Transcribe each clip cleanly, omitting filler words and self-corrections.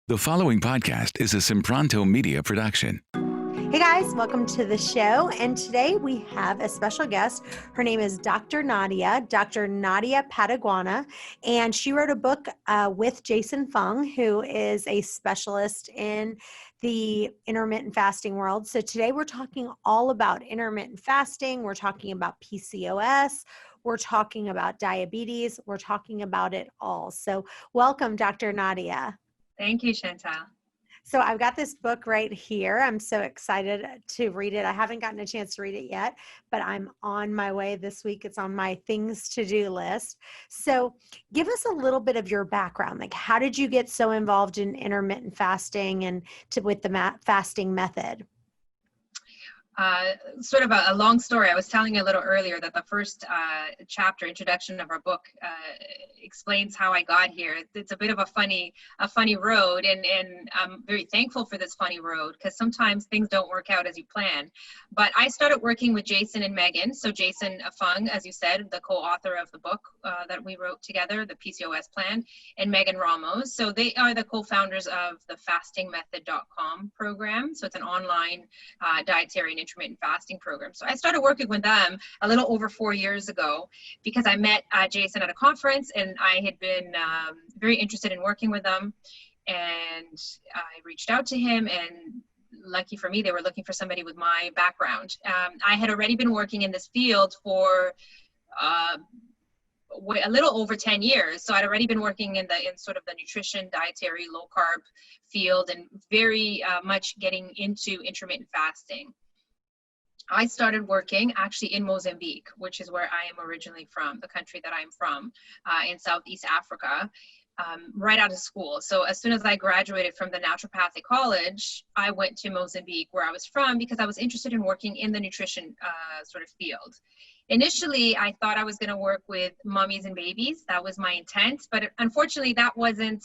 The following podcast is a Sempronto Media production. Hey guys, welcome to the show. And today we have a special guest. Her name is Dr. Nadia Pateguana, and she wrote a book with Jason Fung, who is a specialist in the intermittent fasting world. So today we're talking all about intermittent fasting. We're talking about PCOS. We're talking about diabetes. We're talking about it all. So welcome, Dr. Nadia. Thank you, Chantel. So I've got this book right here. I'm so excited to read it. I haven't gotten a chance to read it yet, but I'm on my way this week. It's on my things to do list. So give us a little bit of your background. Like, how did you get so involved in intermittent fasting and with the fasting method? Sort of a long story. I was telling you a little earlier that the first chapter, introduction of our book, explains how I got here. It's a bit of a funny road, and I'm very thankful for this funny road because sometimes things don't work out as you plan. But I started working with Jason and Megan. So Jason Fung, as you said, the co-author of the book that we wrote together, the PCOS Plan, and Megan Ramos. So they are the co-founders of the fastingmethod.com program. So it's an online dietary and intermittent fasting program. So I started working with them a little over 4 years ago because I met Jason at a conference, and I had been very interested in working with them, and I reached out to him, and lucky for me, they were looking for somebody with my background. I had already been working in this field for a little over 10 years. So I'd already been working in sort of the nutrition, dietary, low carb field, and very much getting into intermittent fasting. I started working actually in Mozambique, which is where I am originally from, the country that I'm from, in Southeast Africa, right out of school. So as soon as I graduated from the Naturopathic College, I went to Mozambique, where I was from, because I was interested in working in the nutrition sort of field. Initially, I thought I was going to work with mummies and babies. That was my intent, but unfortunately, that wasn't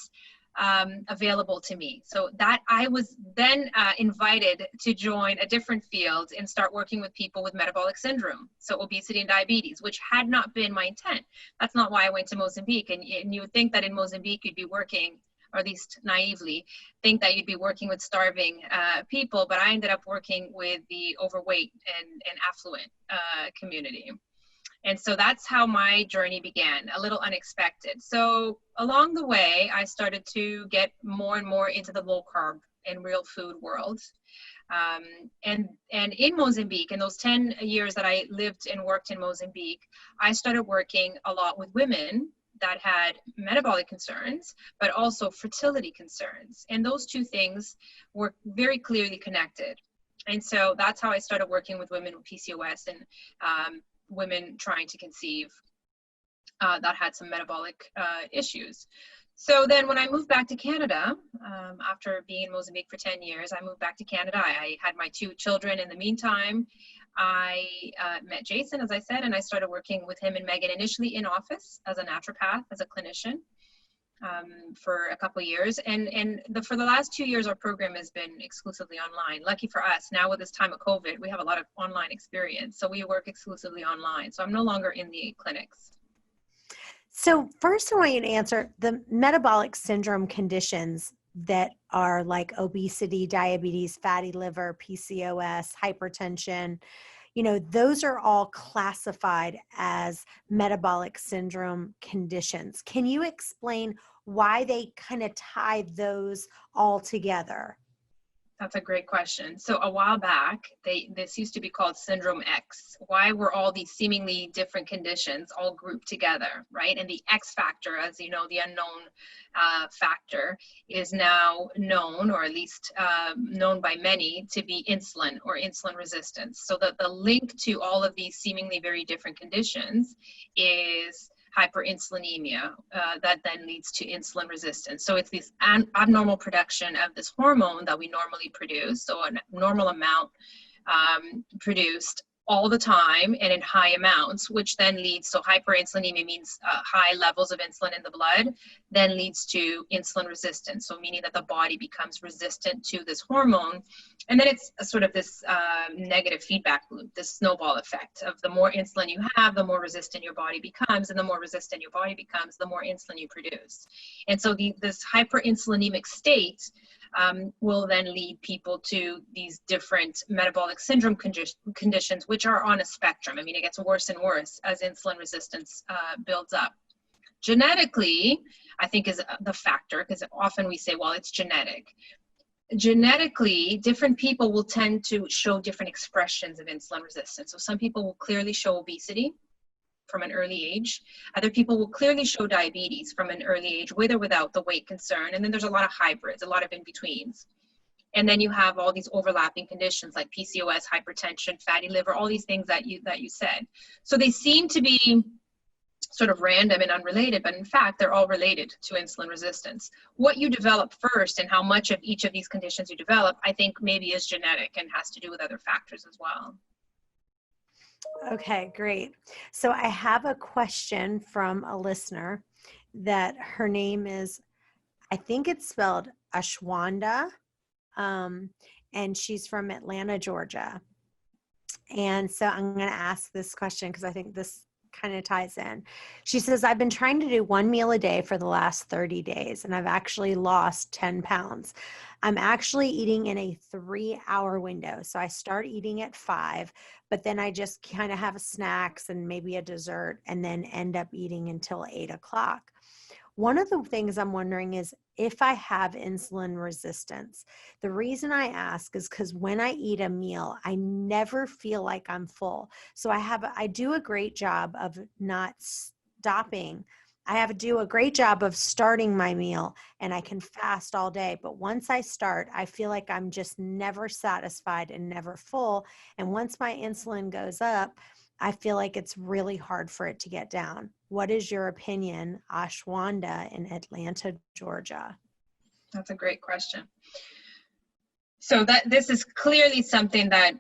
available to me. So that I was then invited to join a different field and start working with people with metabolic syndrome, so obesity and diabetes, which had not been my intent. That's not why I went to Mozambique. And you would think that in Mozambique you'd be working, or at least naively think that you'd be working with starving people, but I ended up working with the overweight and affluent community. And so that's how my journey began, a little unexpected. So along the way, I started to get more and more into the low carb and real food world. And in Mozambique, in those 10 years that I lived and worked in Mozambique, I started working a lot with women that had metabolic concerns, but also fertility concerns. And those two things were very clearly connected. And so that's how I started working with women with PCOS and women trying to conceive that had some metabolic issues. So then when I moved back to Canada, after being in Mozambique for 10 years, I moved back to Canada. I had my 2 children in the meantime. I met Jason, as I said, and I started working with him and Megan initially in office as a naturopath, as a clinician, for a couple of years. And for the last 2 years, our program has been exclusively online. Lucky for us, now with this time of COVID, we have a lot of online experience. So we work exclusively online. So I'm no longer in the clinics. So first I want you to answer the metabolic syndrome conditions that are like obesity, diabetes, fatty liver, PCOS, hypertension. You know, those are all classified as metabolic syndrome conditions. Can you explain why they kind of tie those all together? That's a great question. So a while back, this used to be called Syndrome X. Why were all these seemingly different conditions all grouped together, right? And the X factor, as you know, the unknown factor, is now known, or at least known by many, to be insulin or insulin resistance. So that the link to all of these seemingly very different conditions is hyperinsulinemia that then leads to insulin resistance. So it's this abnormal production of this hormone that we normally produce, so a normal amount produced all the time and in high amounts, which then leads, so hyperinsulinemia means high levels of insulin in the blood, then leads to insulin resistance. So meaning that the body becomes resistant to this hormone. And then it's a sort of this negative feedback loop, this snowball effect of the more insulin you have, the more resistant your body becomes, and the more resistant your body becomes, the more insulin you produce. And so this hyperinsulinemic state will then lead people to these different metabolic syndrome conditions, which are on a spectrum. I mean, it gets worse and worse as insulin resistance builds up. Genetically, I think is the factor, because often we say, well, it's genetic. Genetically, different people will tend to show different expressions of insulin resistance. So some people will clearly show obesity from an early age. Other people will clearly show diabetes from an early age, with or without the weight concern. And then there's a lot of hybrids, a lot of in-betweens. And then you have all these overlapping conditions like PCOS, hypertension, fatty liver, all these things that you said. So they seem to be sort of random and unrelated, but in fact, they're all related to insulin resistance. What you develop first and how much of each of these conditions you develop, I think maybe is genetic and has to do with other factors as well. Okay, great. So I have a question from a listener that her name is, I think it's spelled Ashwanda, and she's from Atlanta, Georgia. And so I'm going to ask this question because I think this kind of ties in. She says, I've been trying to do one meal a day for the last 30 days, and I've actually lost 10 pounds. I'm actually eating in a 3-hour window. So I start eating at 5, but then I just kind of have snacks and maybe a dessert and then end up eating until 8 o'clock. One of the things I'm wondering is if I have insulin resistance. The reason I ask is because when I eat a meal, I never feel like I'm full. So I do a great job of not stopping. I do a great job of starting my meal, and I can fast all day. But once I start, I feel like I'm just never satisfied and never full. And once my insulin goes up, I feel like it's really hard for it to get down. What is your opinion, Ashwanda in Atlanta, Georgia? That's a great question. So this is clearly something that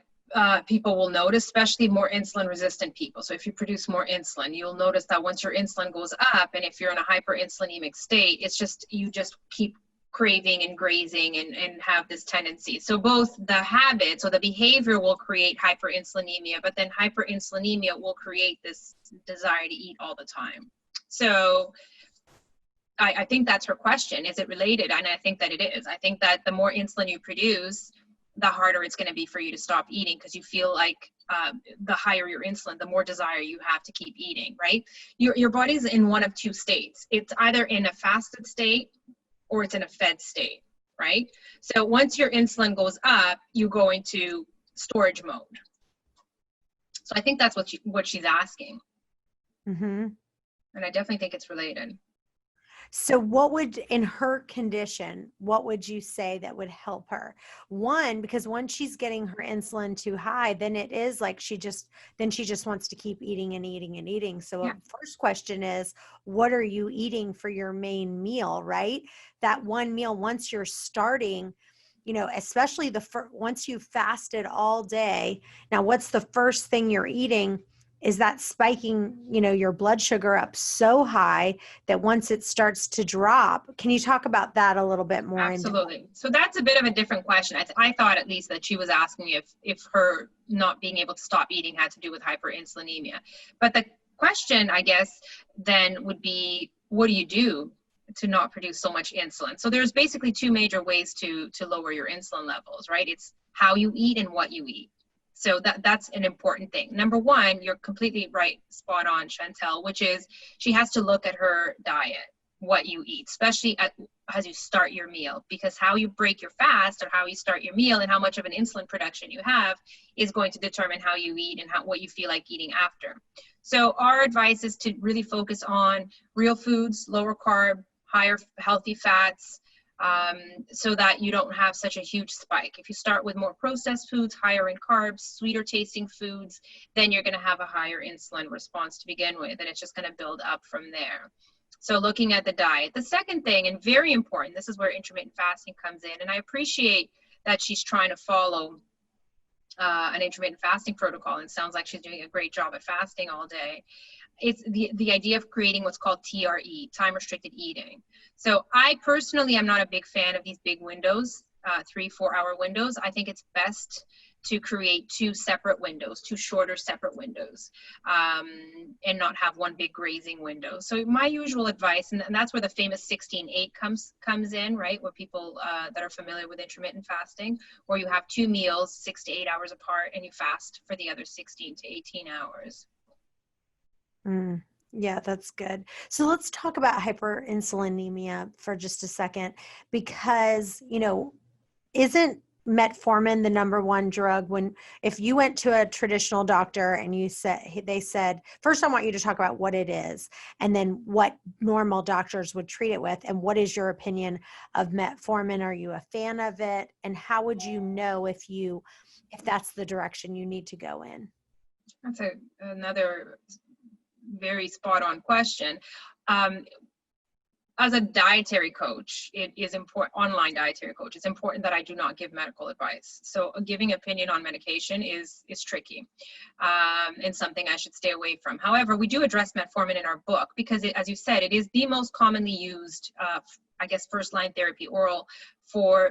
people will notice, especially more insulin resistant people. So if you produce more insulin, you'll notice that once your insulin goes up, and if you're in a hyperinsulinemic state, you just keep craving and grazing and have this tendency. So both the habit, so the behavior will create hyperinsulinemia, but then hyperinsulinemia will create this desire to eat all the time. So I think that's her question. Is it related? And I think that it is. I think that the more insulin you produce, the harder it's going to be for you to stop eating, because you feel like the higher your insulin, the more desire you have to keep eating, right? Your body's in one of two states. It's either in a fasted state or it's in a fed state, right? So once your insulin goes up, you go into storage mode. So I think that's what she's asking. Mm-hmm. And I definitely think it's related. So in her condition, what would you say that would help her? One, because once she's getting her insulin too high, then it is like she just wants to keep eating and eating and eating. So yeah. First question is, what are you eating for your main meal, right? That one meal, once you're starting, especially once you've fasted all day, now what's the first thing you're eating? Is that spiking, your blood sugar up so high that once it starts to drop? Can you talk about that a little bit more? Absolutely. So that's a bit of a different question. I thought at least that she was asking if her not being able to stop eating had to do with hyperinsulinemia. But the question, I guess, then would be, what do you do to not produce so much insulin? So there's basically two major ways to lower your insulin levels, right? It's how you eat and what you eat. So that's an important thing. Number one, you're completely right, spot on, Chantel, which is she has to look at her diet, what you eat, especially as you start your meal, because how you break your fast or how you start your meal and how much of an insulin production you have is going to determine how you eat and what you feel like eating after. So our advice is to really focus on real foods, lower carb, higher healthy fats, so that you don't have such a huge spike. If you start with more processed foods, higher in carbs, sweeter tasting foods, then you're going to have a higher insulin response to begin with, and it's just going to build up from there. So looking at the diet. The second thing, and very important, this is where intermittent fasting comes in, and I appreciate that she's trying to follow an intermittent fasting protocol, and it sounds like she's doing a great job at fasting all day. It's the idea of creating what's called TRE, time restricted eating. So I personally am not a big fan of these big windows, 3-4 hour windows. I think it's best to create two separate windows, two shorter separate windows, and not have one big grazing window. So my usual advice, and that's where the famous 16-8 comes in, right? Where people that are familiar with intermittent fasting, where you have 2 meals 6 to 8 hours apart and you fast for the other 16 to 18 hours. Yeah, that's good. So let's talk about hyperinsulinemia for just a second, because, isn't metformin the number one drug? If you went to a traditional doctor and they said, first I want you to talk about what it is, and then what normal doctors would treat it with, and what is your opinion of metformin? Are you a fan of it? And how would you know if that's the direction you need to go in? That's another very spot on question. As a dietary coach, it is important, online dietary coach, it's important that I do not give medical advice. So giving opinion on medication is tricky, and something I should stay away from. However, we do address metformin in our book because, as you said, it is the most commonly used, first line therapy, oral, for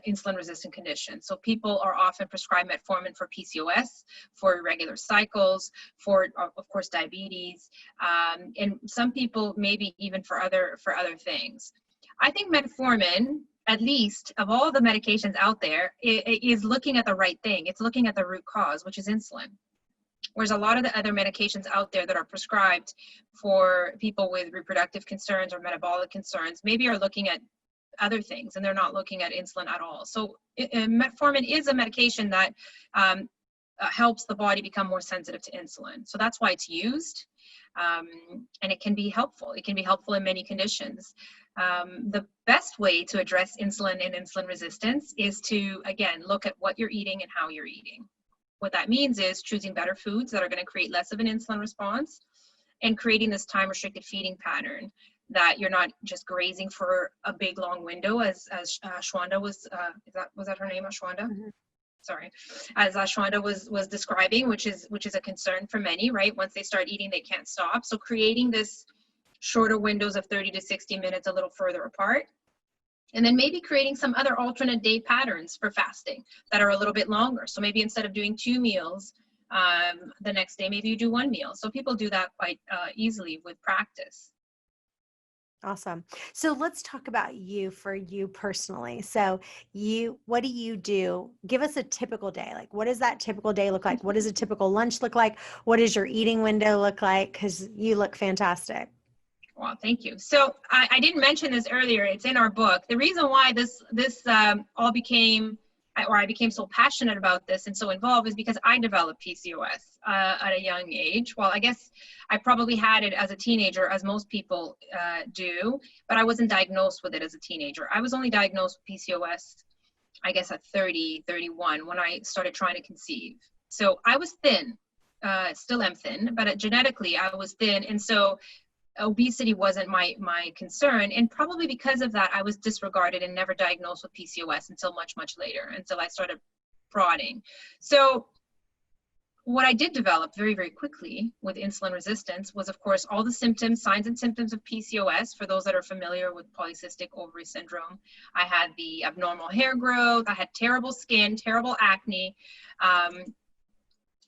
insulin resistant conditions. So people are often prescribed metformin for PCOS, for irregular cycles, for of course diabetes, and some people maybe even for other things. I think metformin, at least of all the medications out there, is looking at the right thing. It's looking at the root cause, which is insulin. Whereas a lot of the other medications out there that are prescribed for people with reproductive concerns or metabolic concerns maybe are looking at other things, and they're not looking at insulin at all. So metformin is a medication that helps the body become more sensitive to insulin. So that's why it's used, and it can be helpful. It can be helpful in many conditions. The best way to address insulin and insulin resistance is to, again, look at what you're eating and how you're eating. What that means is choosing better foods that are going to create less of an insulin response, and creating this time-restricted feeding pattern, that you're not just grazing for a big long window, as Shwanda was that her name, Shwanda? Mm-hmm. Sorry, as Shwanda was describing, which is a concern for many, right? Once they start eating, they can't stop. So creating this shorter windows of 30 to 60 minutes, a little further apart, and then maybe creating some other alternate day patterns for fasting that are a little bit longer. So maybe instead of doing 2 meals the next day, maybe you do 1 meal. So people do that quite easily with practice. Awesome. So let's talk about you personally. So what do you do? Give us a typical day. Like, what does that typical day look like? What does a typical lunch look like? What does your eating window look like? Because you look fantastic. Well, thank you. So I didn't mention this earlier. It's in our book. The reason why this all became, or I became so passionate about this and so involved, is because I developed PCOS at a young age. Well, I guess I probably had it as a teenager, as most people do, but I wasn't diagnosed with it as a teenager. I was only diagnosed with PCOS, I guess, at 30, 31, when I started trying to conceive. So I was thin, still am thin, but genetically I was thin. And so obesity wasn't my concern, and probably because of that I was disregarded and never diagnosed with PCOS until much later, until I started prodding. So what I did develop very, very quickly with insulin resistance was, of course, all the symptoms, signs and symptoms of PCOS. For those that are familiar with polycystic ovary syndrome, I had the abnormal hair growth, I had terrible skin, terrible acne,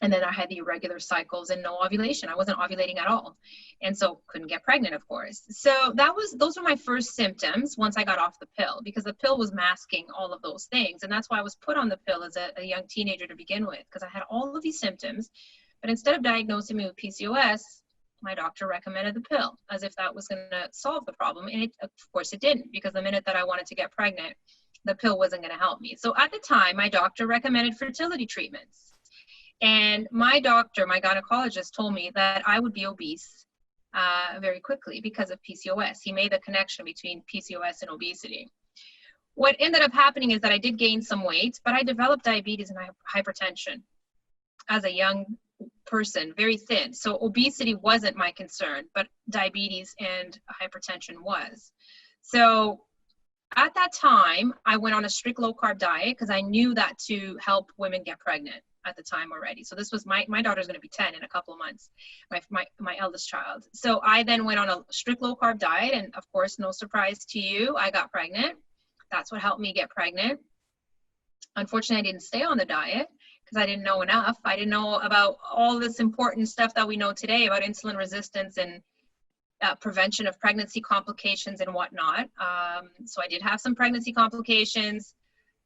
and then I had the irregular cycles and no ovulation. I wasn't ovulating at all. And so couldn't get pregnant, of course. So those were my first symptoms once I got off the pill, because the pill was masking all of those things. And that's why I was put on the pill as a young teenager to begin with, because I had all of these symptoms. But instead of diagnosing me with PCOS, my doctor recommended the pill as if that was going to solve the problem. And of course it didn't, because the minute that I wanted to get pregnant, the pill wasn't going to help me. So at the time, my doctor recommended fertility treatments. And my doctor, my gynecologist, told me that I would be obese very quickly because of PCOS. He made the connection between PCOS and obesity. What ended up happening is that I did gain some weight, but I developed diabetes and hypertension as a young person, very thin. So obesity wasn't my concern, but diabetes and hypertension was. So at that time, I went on a strict low carb diet because I knew that to help women get pregnant at the time already. So this was my daughter's going to be 10 in a couple of months, my eldest child. So I then went on a strict low carb diet, and of course, no surprise to you, I got pregnant. That's what helped me get pregnant. Unfortunately, I didn't stay on the diet because I didn't know enough. I didn't know about all this important stuff that we know today about insulin resistance and prevention of pregnancy complications and whatnot. So I did have some pregnancy complications.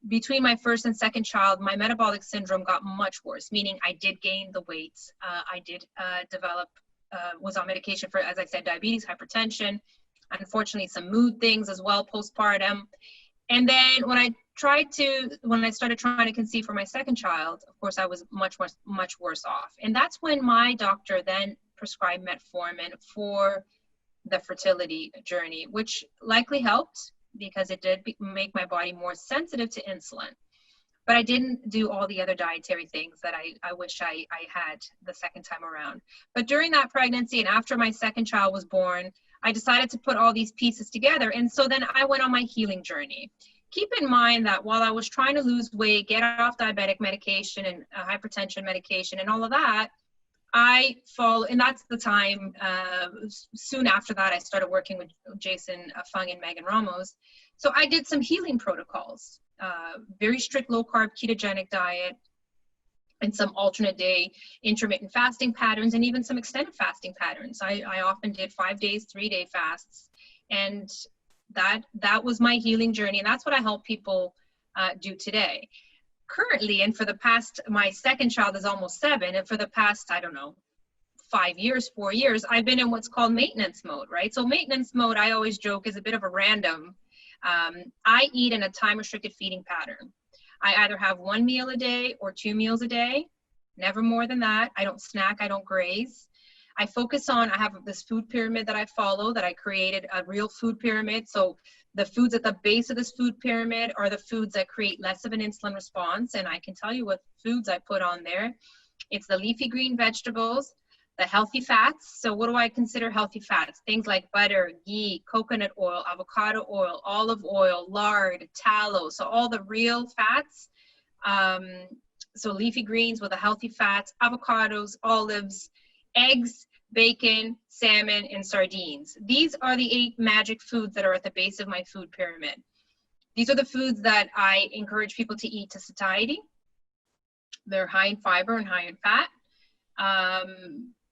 Between my first and second child, my metabolic syndrome got much worse, meaning I did gain the weight. I did develop, was on medication for, as I said, diabetes, hypertension, unfortunately some mood things as well postpartum. And then when I started trying to conceive for my second child, of course, I was much worse off. And that's when my doctor then prescribed metformin for the fertility journey, which likely helped because it did make my body more sensitive to insulin. But I didn't do all the other dietary things that I wish I had the second time around. But during that pregnancy and after my second child was born, I decided to put all these pieces together. And so then I went on my healing journey. Keep in mind that while I was trying to lose weight, get off diabetic medication and hypertension medication and all of that, and that's the time, soon after that, I started working with Jason Fung and Megan Ramos. So I did some healing protocols, very strict low carb ketogenic diet, and some alternate day intermittent fasting patterns, and even some extended fasting patterns. I often did 5 days, 3-day fasts. And that was my healing journey. And that's what I help people do today. Currently, and for the past, my second child is almost 7, and for the past, 4 years, I've been in what's called maintenance mode, right? So maintenance mode, I always joke, is a bit of a random. I eat in a time-restricted feeding pattern. I either have 1 meal a day or 2 meals a day, never more than that. I don't snack, I don't graze. I have this food pyramid that I follow, that I created, a real food pyramid. So the foods at the base of this food pyramid are the foods that create less of an insulin response. And I can tell you what foods I put on there. It's the leafy green vegetables, the healthy fats. So what do I consider healthy fats? Things like butter, ghee, coconut oil, avocado oil, olive oil, lard, tallow. So all the real fats. So leafy greens with the healthy fats, avocados, olives, eggs, bacon, salmon, and sardines. These are the 8 magic foods that are at the base of my food pyramid. These are the foods that I encourage people to eat to satiety. They're high in fiber and high in fat,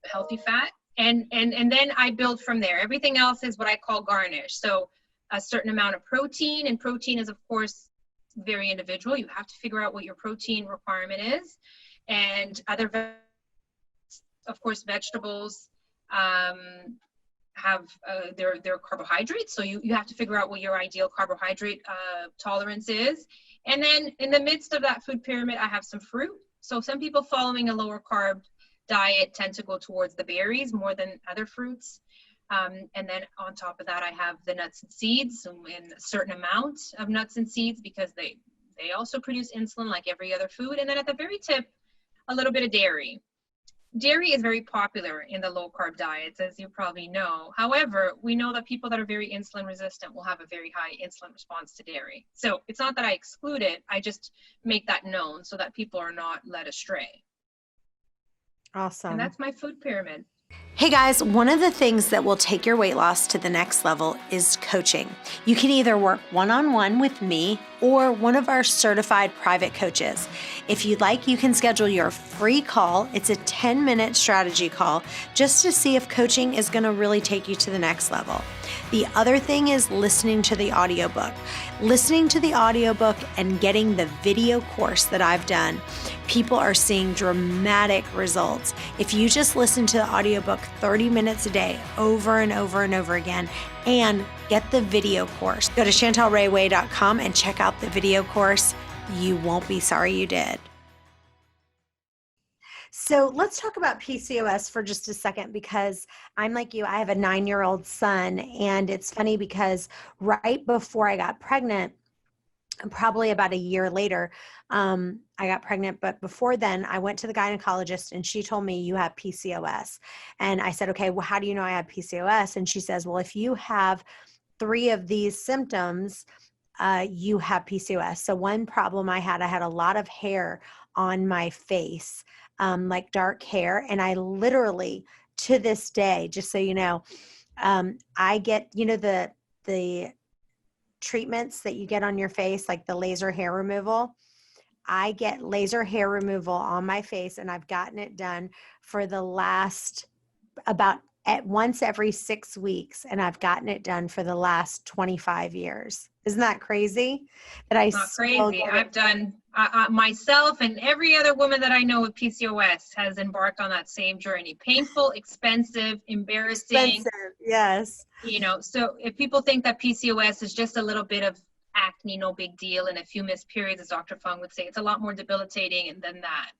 healthy fat. And then I build from there. Everything else is what I call garnish. So a certain amount of protein, and protein is, of course, very individual. You have to figure out what your protein requirement is. And of course, vegetables have their carbohydrates. So you have to figure out what your ideal carbohydrate tolerance is. And then in the midst of that food pyramid, I have some fruit. So some people following a lower carb diet tend to go towards the berries more than other fruits. And then on top of that, I have the nuts and seeds, in a certain amount of nuts and seeds, because they also produce insulin like every other food. And then at the very tip, a little bit of dairy. Dairy is very popular in the low carb diets, as you probably know. However, we know that people that are very insulin resistant will have a very high insulin response to dairy. So it's not that I exclude it, I just make that known so that people are not led astray. Awesome. And that's my food pyramid. Hey guys, one of the things that will take your weight loss to the next level is coaching. You can either work one-on-one with me or one of our certified private coaches. If you'd like, you can schedule your free call. It's a 10-minute strategy call just to see if coaching is going to really take you to the next level. The other thing is listening to the audiobook. Listening to the audiobook and getting the video course that I've done, people are seeing dramatic results. If you just listen to the audiobook 30 minutes a day over and over and over again and get the video course, go to chantelrayway.com and check out the video course. You won't be sorry you did. So let's talk about PCOS for just a second, because I'm like you, I have a 9-year-old son, and it's funny because right before I got pregnant, probably about a year later, I got pregnant, but before then I went to the gynecologist and she told me, you have PCOS. And I said, okay, well, how do you know I have PCOS? And she says, well, if you have 3 of these symptoms, you have PCOS. So one problem I had a lot of hair on my face, like dark hair. And I literally, to this day, just so you know, I get, the treatments that you get on your face, like the laser hair removal. I get laser hair removal on my face, and I've gotten it done for the last about at once every 6 weeks. And I've gotten it done for the last 25 years. Isn't that crazy? That I Not still crazy. get I've done myself, and every other woman that I know with PCOS has embarked on that same journey. Painful, expensive, embarrassing. expensive. Yes. So if people think that PCOS is just a little bit of acne, no big deal, and a few missed periods, as Dr. Fung would say, it's a lot more debilitating than that.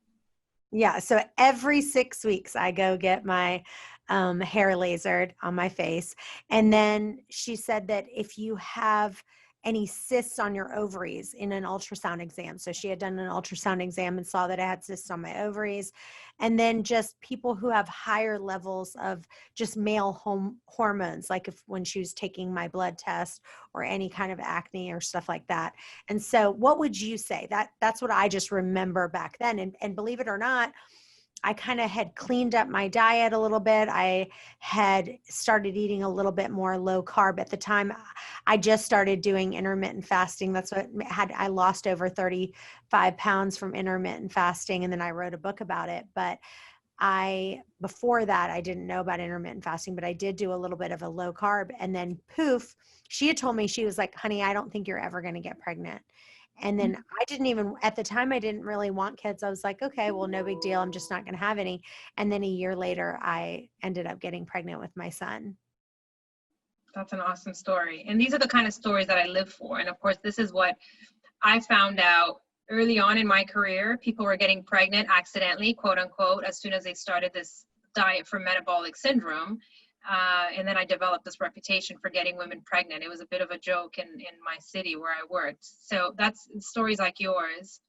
Yeah. So every 6 weeks I go get my hair lasered on my face. And then she said that if you have any cysts on your ovaries in an ultrasound exam. So she had done an ultrasound exam and saw that I had cysts on my ovaries. And then just people who have higher levels of just male hormones, like when she was taking my blood test or any kind of acne or stuff like that. And so what would you say? That's what I just remember back then. And believe it or not, I kind of had cleaned up my diet a little bit. I had started eating a little bit more low carb at the time. I just started doing intermittent fasting. That's what I lost over 35 pounds from intermittent fasting. And then I wrote a book about it. But before that, I didn't know about intermittent fasting, but I did do a little bit of a low carb. And then poof, she had told me, she was like, honey, I don't think you're ever going to get pregnant. And then at the time, I didn't really want kids. I was like, okay, well, no big deal. I'm just not going to have any. And then a year later, I ended up getting pregnant with my son. That's an awesome story. And these are the kind of stories that I live for. And of course, this is what I found out early on in my career. People were getting pregnant accidentally, quote unquote, as soon as they started this diet for metabolic syndrome. And then I developed this reputation for getting women pregnant. It was a bit of a joke in my city where I worked. So that's stories like yours.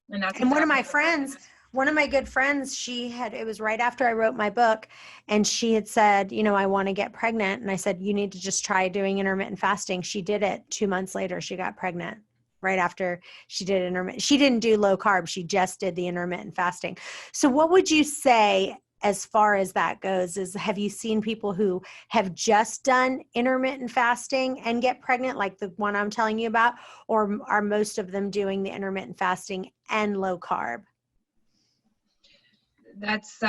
And one of my friends, one of my good friends, it was right after I wrote my book, and she had said, I want to get pregnant. And I said, you need to just try doing intermittent fasting. She did it. 2 months later, she got pregnant right after she did intermittent. She didn't do low carb. She just did the intermittent fasting. So what would you say as far as that goes? Have you seen people who have just done intermittent fasting and get pregnant, like the one I'm telling you about, or are most of them doing the intermittent fasting and low carb? That's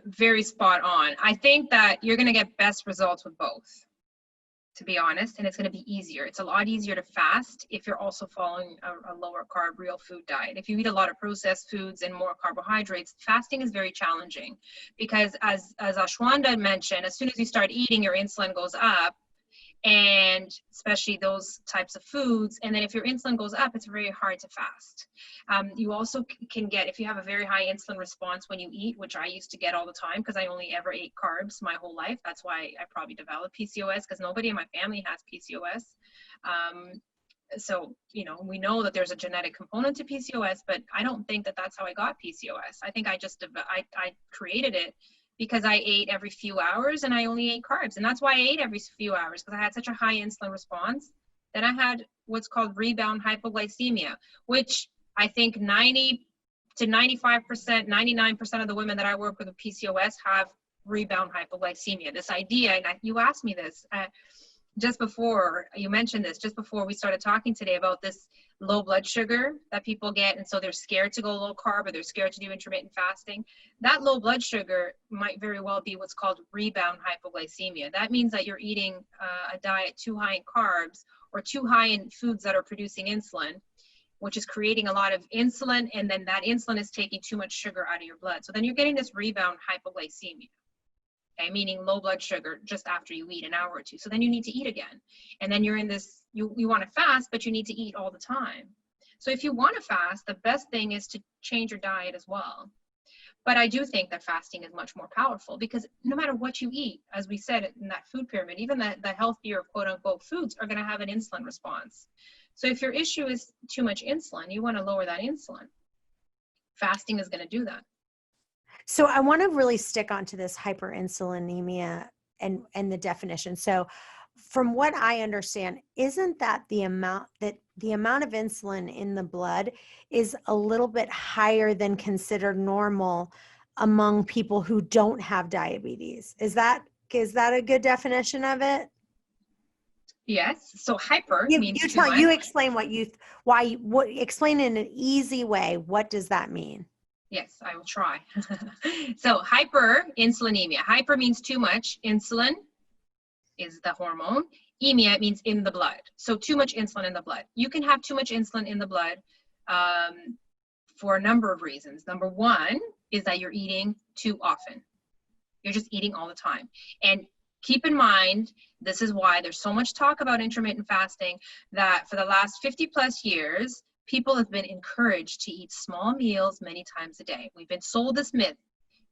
very spot on. I think that you're going to get best results with both, to be honest, and it's going to be easier. It's a lot easier to fast if you're also following a lower carb, real food diet. If you eat a lot of processed foods and more carbohydrates, fasting is very challenging because as Ashwanda mentioned, as soon as you start eating, your insulin goes up, and especially those types of foods. And then if your insulin goes up, it's very hard to fast. You also can get, if you have a very high insulin response when you eat, which I used to get all the time because I only ever ate carbs my whole life. That's why I probably developed PCOS, because nobody in my family has PCOS. So, we know that there's a genetic component to PCOS, but I don't think that that's how I got PCOS. I think I created it because I ate every few hours and I only ate carbs. And that's why I ate every few hours, because I had such a high insulin response. Then I had what's called rebound hypoglycemia, which I think 90 to 95%, 99% of the women that I work with PCOS have rebound hypoglycemia. This idea, and you asked me this just before you mentioned this, just before we started talking today about this low blood sugar that people get, and so they're scared to go low carb or they're scared to do intermittent fasting. That low blood sugar might very well be what's called rebound hypoglycemia. That means that you're eating a diet too high in carbs or too high in foods that are producing insulin, which is creating a lot of insulin, and then that insulin is taking too much sugar out of your blood. So then you're getting this rebound hypoglycemia. Okay, meaning low blood sugar just after you eat, an hour or two. So then you need to eat again. And then you're in this, you want to fast, but you need to eat all the time. So if you want to fast, the best thing is to change your diet as well. But I do think that fasting is much more powerful because no matter what you eat, as we said in that food pyramid, even the healthier quote unquote foods are going to have an insulin response. So if your issue is too much insulin, you want to lower that insulin. Fasting is going to do that. So I want to really stick onto this hyperinsulinemia and the definition. So from what I understand, isn't that the amount of insulin in the blood is a little bit higher than considered normal among people who don't have diabetes? Is that a good definition of it? Yes. So hyper means too You much. explain explain in an easy way. What does that mean? Yes, I will try. So hyperinsulinemia. Hyper means too much. Insulin is the hormone. Emia means in the blood. So too much insulin in the blood. You can have too much insulin in the blood for a number of reasons. Number one is that you're eating too often. You're just eating all the time. And keep in mind, this is why there's so much talk about intermittent fasting, that for the last 50 plus years, people have been encouraged to eat small meals many times a day. We've been sold this myth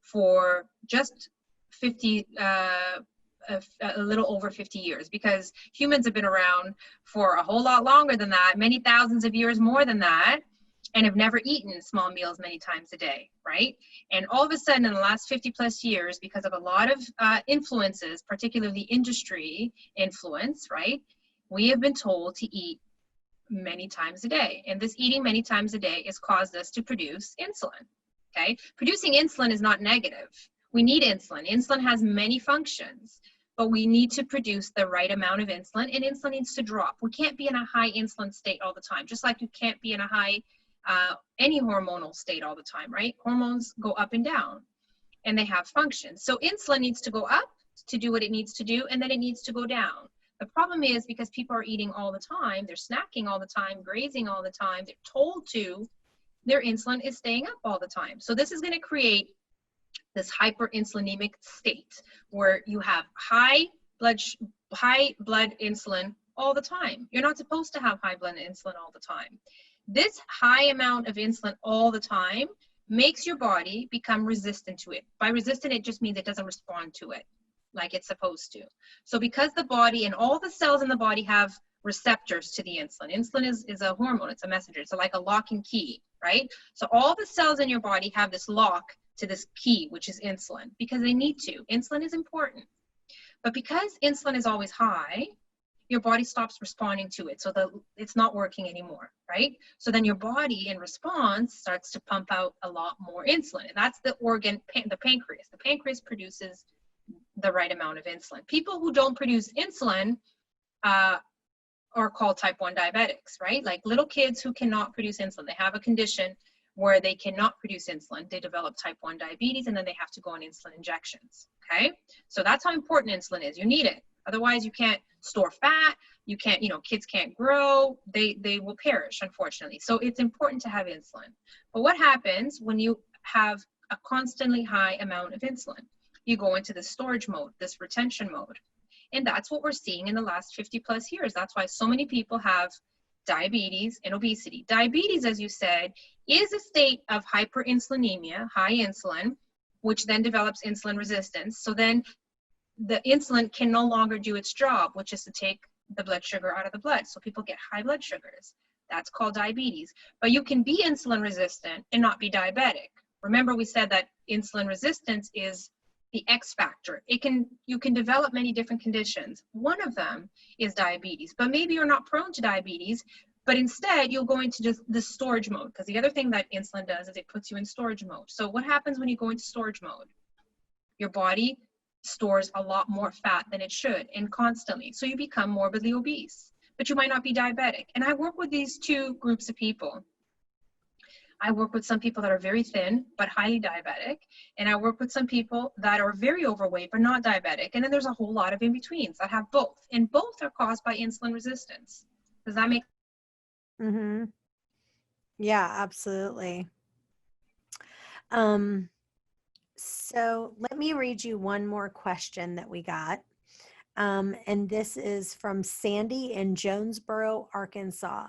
for just a little over 50 years, because humans have been around for a whole lot longer than that, many thousands of years more than that, and have never eaten small meals many times a day, right? And all of a sudden in the last 50 plus years, because of a lot of influences, particularly industry influence, right? We have been told to eat many times a day. And this eating many times a day has caused us to produce insulin, okay? Producing insulin is not negative. We need insulin. Insulin has many functions, but we need to produce the right amount of insulin, and insulin needs to drop. We can't be in a high insulin state all the time, just like you can't be in a high any hormonal state all the time, right? Hormones go up and down and they have functions. So insulin needs to go up to do what it needs to do, and then it needs to go down. The problem is, because people are eating all the time, they're snacking all the time, grazing all the time, they're told to, their insulin is staying up all the time. So this is going to create this hyperinsulinemic state where you have high blood insulin all the time. You're not supposed to have high blood insulin all the time. This high amount of insulin all the time makes your body become resistant to it. By resistant, it just means it doesn't respond to it like it's supposed to. So because the body and all the cells in the body have receptors to the insulin. Insulin is a hormone, it's a messenger. So like a lock and key, right? So all the cells in your body have this lock to this key, which is insulin, because they need to. Insulin is important. But because insulin is always high, your body stops responding to it. So it's not working anymore, right? So then your body in response starts to pump out a lot more insulin. And that's the organ, the pancreas. The pancreas produces the right amount of insulin. People who don't produce insulin are called type 1 diabetics, right? Like little kids who cannot produce insulin. They have a condition where they cannot produce insulin. They develop type 1 diabetes, and then they have to go on insulin injections, okay? So that's how important insulin is. You need it. Otherwise, you can't store fat. You can't, kids can't grow. They will perish, unfortunately. So it's important to have insulin. But what happens when you have a constantly high amount of insulin? You go into this storage mode, this retention mode. And that's what we're seeing in the last 50 plus years. That's why so many people have diabetes and obesity. Diabetes, as you said, is a state of hyperinsulinemia, high insulin, which then develops insulin resistance. So then the insulin can no longer do its job, which is to take the blood sugar out of the blood. So people get high blood sugars. That's called diabetes. But you can be insulin resistant and not be diabetic. Remember, we said that insulin resistance is the X factor. You can develop many different conditions. One of them is diabetes, but maybe you're not prone to diabetes, but instead you'll go into just the storage mode, because the other thing that insulin does is it puts you in storage mode. So what happens when you go into storage mode? Your body stores a lot more fat than it should, and constantly. So you become morbidly obese, but you might not be diabetic. And I work with these two groups of people. I work with some people that are very thin, but highly diabetic. And I work with some people that are very overweight, but not diabetic. And then there's a whole lot of in-betweens that have both. And both are caused by insulin resistance. Does that make sense? Mm-hmm. Yeah, absolutely. So let me read you one more question that we got. And this is from Sandy in Jonesboro, Arkansas.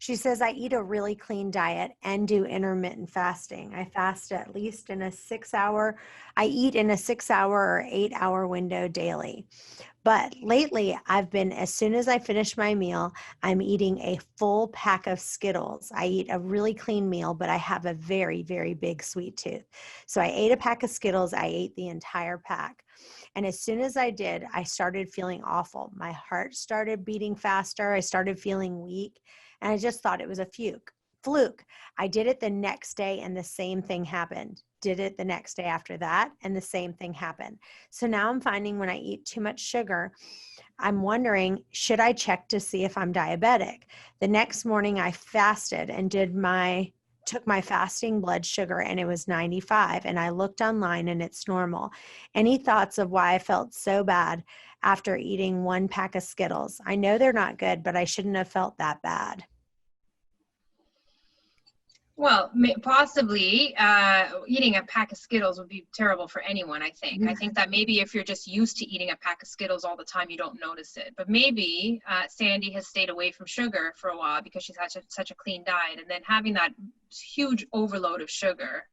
She says, I eat a really clean diet and do intermittent fasting. I fast at least in a 6 hour, I eat in a 6 hour or 8 hour window daily. But lately, I've been, as soon as I finish my meal, I'm eating a full pack of Skittles. I eat a really clean meal, but I have a very, very big sweet tooth. So I ate a pack of Skittles. I ate the entire pack. And as soon as I did, I started feeling awful. My heart started beating faster. I started feeling weak. And I just thought it was a fluke. I did it the next day and the same thing happened. Did it the next day after that and the same thing happened. So now I'm finding when I eat too much sugar, I'm wondering, should I check to see if I'm diabetic? The next morning I fasted and took my fasting blood sugar and it was 95, and I looked online and it's normal. Any thoughts of why I felt so bad after eating one pack of Skittles? I know they're not good, but I shouldn't have felt that bad. Well, possibly eating a pack of Skittles would be terrible for anyone, I think. I think that maybe if you're just used to eating a pack of Skittles all the time, you don't notice it. But maybe Sandy has stayed away from sugar for a while because she's had such a clean diet. And then having that huge overload of sugar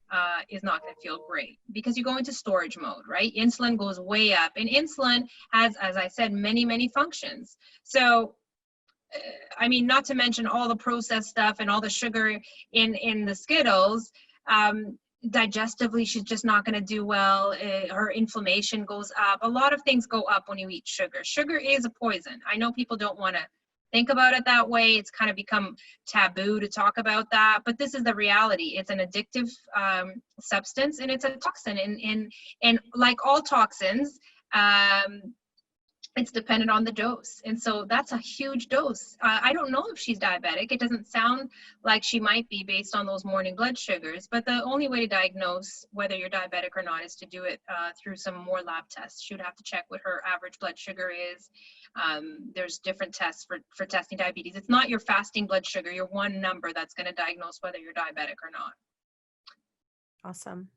is not going to feel great because you go into storage mode, right? Insulin goes way up. And insulin has, as I said, many, many functions. So I mean, not to mention all the processed stuff and all the sugar in the Skittles, digestively, she's just not going to do well. Her inflammation goes up. A lot of things go up when you eat sugar. Sugar is a poison. I know people don't want to think about it that way. It's kind of become taboo to talk about that, but this is the reality. It's an addictive substance, and it's a toxin. And like all toxins, it's dependent on the dose. And so that's a huge dose. I don't know if she's diabetic. It doesn't sound like she might be based on those morning blood sugars, but the only way to diagnose whether you're diabetic or not is to do it through some more lab tests. She would have to check what her average blood sugar is. There's different tests for testing diabetes. It's not your fasting blood sugar, your one number that's going to diagnose whether you're diabetic or not. Awesome.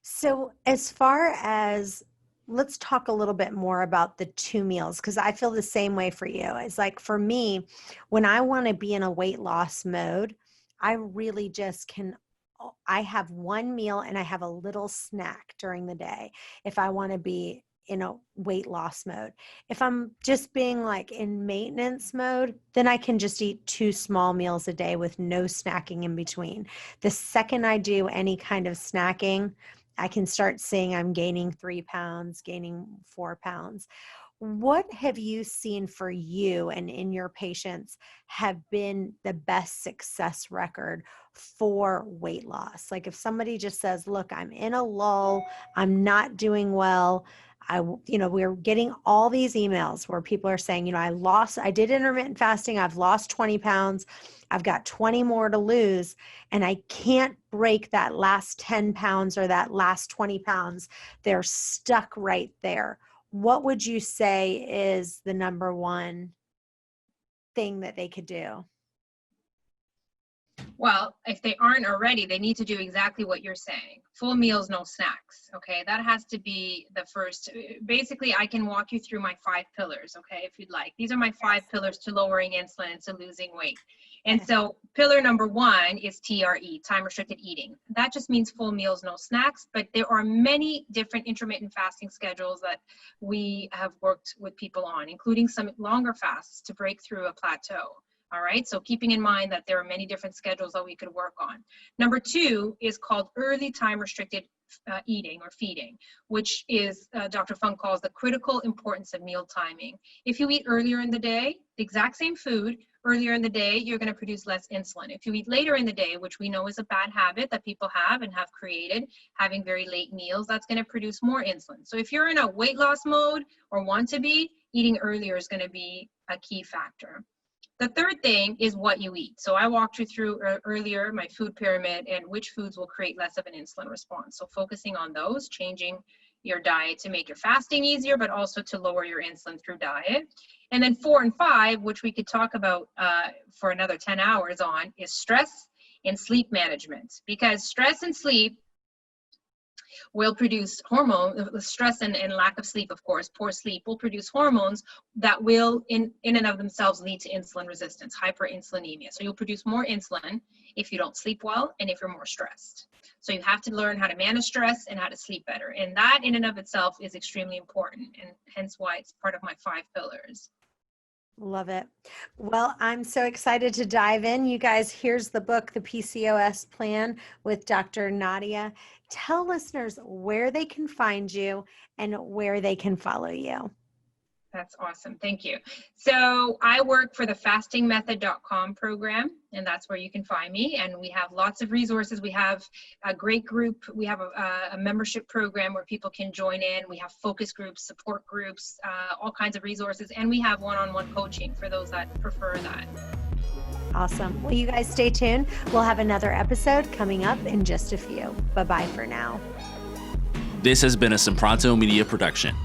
So as far as, let's talk a little bit more about the 2 meals, because I feel the same way for you. It's like for me, when I want to be in a weight loss mode, I really just I have one meal and I have a little snack during the day if I want to be in a weight loss mode. If I'm just being like in maintenance mode, then I can just eat 2 small meals a day with no snacking in between. The second I do any kind of snacking, I can start seeing I'm gaining 3 pounds, gaining 4 pounds. What have you seen for you and in your patients have been the best success record for weight loss? Like if somebody just says, look, I'm in a lull, I'm not doing well. We're getting all these emails where people are saying, I did intermittent fasting. I've lost 20 pounds. I've got 20 more to lose, and I can't break that last 10 pounds or that last 20 pounds. They're stuck right there. What would you say is the number one thing that they could do? Well, if they aren't already, they need to do exactly what you're saying. Full meals, no snacks. Okay, that has to be the first. Basically, I can walk you through my 5 pillars, okay, if you'd like. These are my 5 pillars to lowering insulin and to losing weight. And so pillar number 1 is TRE, time restricted eating. That just means full meals, no snacks, but there are many different intermittent fasting schedules that we have worked with people on, including some longer fasts to break through a plateau. All right, so keeping in mind that there are many different schedules that we could work on. Number 2 is called early time restricted eating or feeding, which is Dr. Fung calls the critical importance of meal timing. If you eat earlier in the day, the exact same food, earlier in the day, you're going to produce less insulin. If you eat later in the day, which we know is a bad habit that people have and have created, having very late meals, that's going to produce more insulin. So if you're in a weight loss mode or want to be, eating earlier is going to be a key factor. The third thing is what you eat. So I walked you through earlier my food pyramid and which foods will create less of an insulin response. So focusing on those, changing your diet to make your fasting easier, but also to lower your insulin through diet. And then 4 and 5, which we could talk about for another 10 hours on, is stress and sleep management. Because stress and sleep will produce hormone, the stress and lack of sleep, of course, poor sleep will produce hormones that will in and of themselves lead to insulin resistance, hyperinsulinemia. So you'll produce more insulin if you don't sleep well and if you're more stressed. So you have to learn how to manage stress and how to sleep better. And that in and of itself is extremely important, and hence why it's part of my 5 pillars. Love it. Well, I'm so excited to dive in. You guys, here's the book, The PCOS Plan with Dr. Nadia. Tell listeners where they can find you and where they can follow you. That's awesome. Thank you. So I work for the fastingmethod.com program, and that's where you can find me. And we have lots of resources. We have a great group. We have a membership program where people can join in. We have focus groups, support groups, all kinds of resources. And we have one-on-one coaching for those that prefer that. Awesome. Well, you guys stay tuned. We'll have another episode coming up in just a few. Bye-bye for now. This has been a Sempronto Media production.